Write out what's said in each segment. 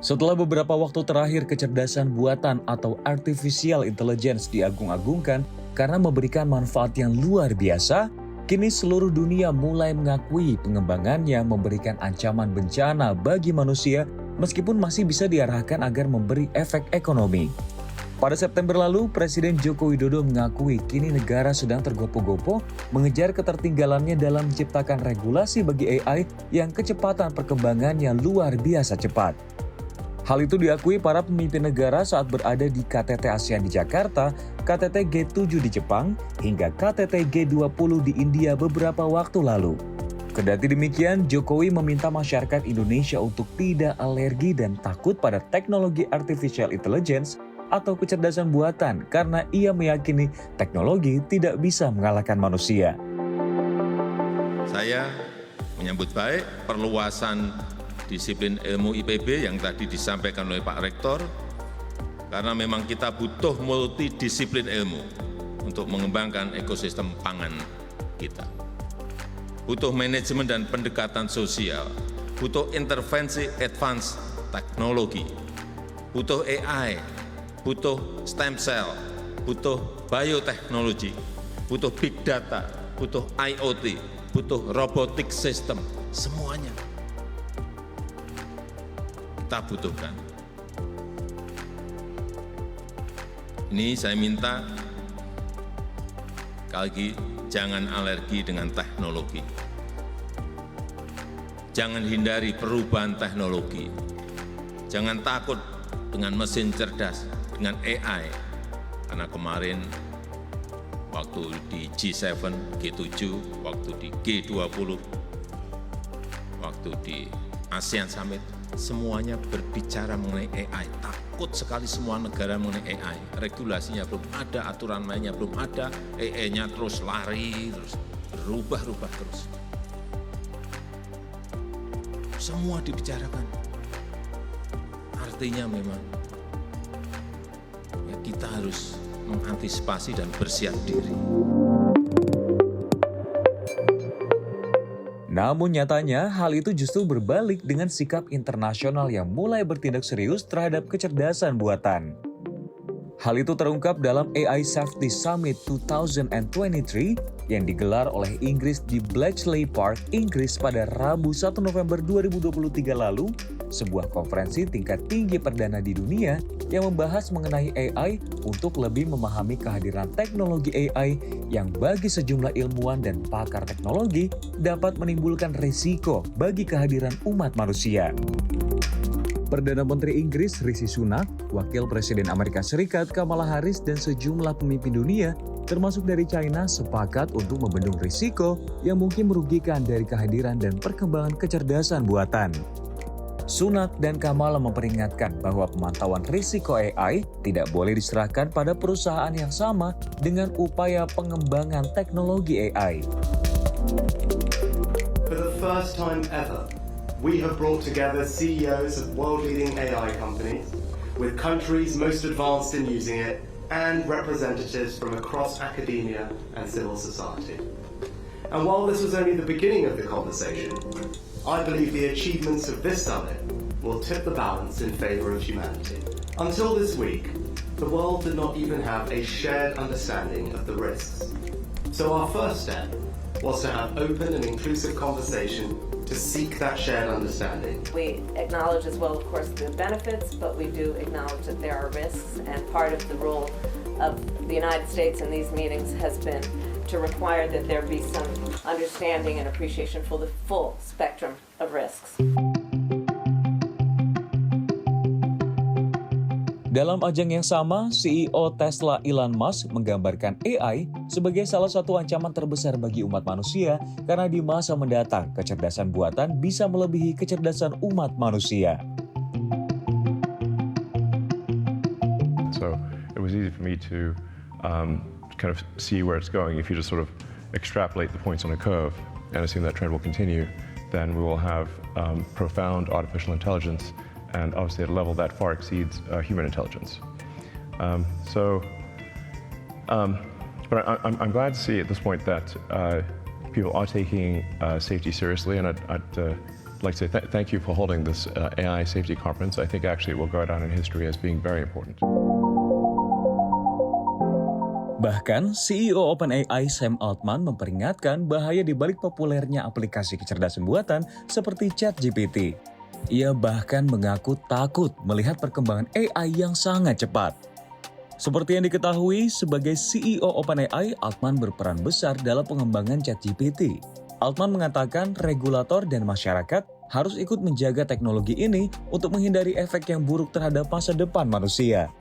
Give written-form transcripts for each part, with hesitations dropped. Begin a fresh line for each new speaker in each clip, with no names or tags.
Setelah beberapa waktu terakhir kecerdasan buatan atau artificial intelligence diagung-agungkan karena memberikan manfaat yang luar biasa, kini seluruh dunia mulai mengakui pengembangannya memberikan ancaman bencana bagi manusia meskipun masih bisa diarahkan agar memberi efek ekonomi. Pada September lalu, Presiden Joko Widodo mengakui kini negara sedang tergopoh-gopoh mengejar ketertinggalannya dalam menciptakan regulasi bagi AI yang kecepatan perkembangannya luar biasa cepat. Hal itu diakui para pemimpin negara saat berada di KTT ASEAN di Jakarta, KTT G7 di Jepang, hingga KTT G20 di India beberapa waktu lalu. Kendati demikian, Jokowi meminta masyarakat Indonesia untuk tidak alergi dan takut pada teknologi artificial intelligence atau kecerdasan buatan karena ia meyakini teknologi tidak bisa mengalahkan manusia.
Saya menyambut baik perluasan disiplin ilmu IPB yang tadi disampaikan oleh Pak Rektor, karena memang kita butuh multidisiplin ilmu untuk mengembangkan ekosistem pangan kita. Butuh manajemen dan pendekatan sosial, butuh intervensi advance teknologi, butuh AI, butuh stem cell, butuh bioteknologi, butuh big data, butuh IoT, butuh robotic system, semuanya kita butuhkan. Ini saya minta, sekali lagi, jangan alergi dengan teknologi. Jangan hindari perubahan teknologi. Jangan takut dengan mesin cerdas, dengan AI. Karena kemarin waktu di G7, G7, waktu di G20, waktu di ASEAN Summit, semuanya berbicara mengenai AI. Takut sekali semua negara mengenai AI. Regulasinya belum ada, aturan mainnya belum ada, AI-nya terus lari, terus berubah-ubah terus. Semua dibicarakan. Artinya memang ya kita harus mengantisipasi dan bersiap diri.
Namun nyatanya hal itu justru berbalik dengan sikap internasional yang mulai bertindak serius terhadap kecerdasan buatan. Hal itu terungkap dalam AI Safety Summit 2023 yang digelar oleh Inggris di Bletchley Park, Inggris pada Rabu 1 November 2023 lalu, sebuah konferensi tingkat tinggi perdana di dunia yang membahas mengenai AI untuk lebih memahami kehadiran teknologi AI yang bagi sejumlah ilmuwan dan pakar teknologi dapat menimbulkan risiko bagi kehadiran umat manusia. Perdana Menteri Inggris Rishi Sunak, Wakil Presiden Amerika Serikat Kamala Harris dan sejumlah pemimpin dunia termasuk dari China sepakat untuk membendung risiko yang mungkin merugikan dari kehadiran dan perkembangan kecerdasan buatan. Sunak dan Kamala memperingatkan bahwa pemantauan risiko AI tidak boleh diserahkan pada perusahaan yang sama dengan upaya pengembangan teknologi AI.
For the first time ever, we have brought together CEOs of world-leading AI companies with countries most advanced in using it and representatives from across academia and civil society. And while this was only the beginning of the conversation, I believe the achievements of this summit will tip the balance in favor of humanity. Until this week, the world did not even have a shared understanding of the risks. So our first step was to have open and inclusive conversation to seek that shared understanding.
We acknowledge as well, of course, the benefits, but we do acknowledge that there are risks, and part of the role of the United States in these meetings has been to require that there be some understanding and appreciation for the full spectrum of risks.
Dalam ajang yang sama, CEO Tesla Elon Musk menggambarkan AI sebagai salah satu ancaman terbesar bagi umat manusia karena di masa mendatang kecerdasan buatan bisa melebihi kecerdasan umat manusia.
So it was easy for me to kind of see where it's going. If you just sort of extrapolate the points on a curve and assume that trend will continue, then we will have profound artificial intelligence, and obviously at a level that far exceeds human intelligence. But I'm glad to see at this point that people are taking safety seriously, and I'd like to say thank you for holding this AI safety conference. I think actually it will go down in history as being very important.
Bahkan, CEO OpenAI Sam Altman memperingatkan bahaya di balik populernya aplikasi kecerdasan buatan seperti ChatGPT. Ia bahkan mengaku takut melihat perkembangan AI yang sangat cepat. Seperti yang diketahui, sebagai CEO OpenAI, Altman berperan besar dalam pengembangan ChatGPT. Altman mengatakan regulator dan masyarakat harus ikut menjaga teknologi ini untuk menghindari efek yang buruk terhadap masa depan manusia.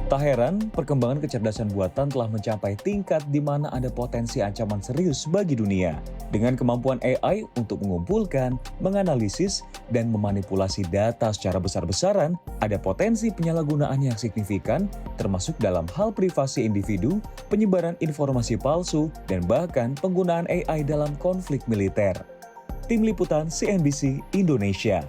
Tak heran, perkembangan kecerdasan buatan telah mencapai tingkat di mana ada potensi ancaman serius bagi dunia. Dengan kemampuan AI untuk mengumpulkan, menganalisis, dan memanipulasi data secara besar-besaran, ada potensi penyalahgunaan yang signifikan, termasuk dalam hal privasi individu, penyebaran informasi palsu, dan bahkan penggunaan AI dalam konflik militer. Tim Liputan CNBC Indonesia.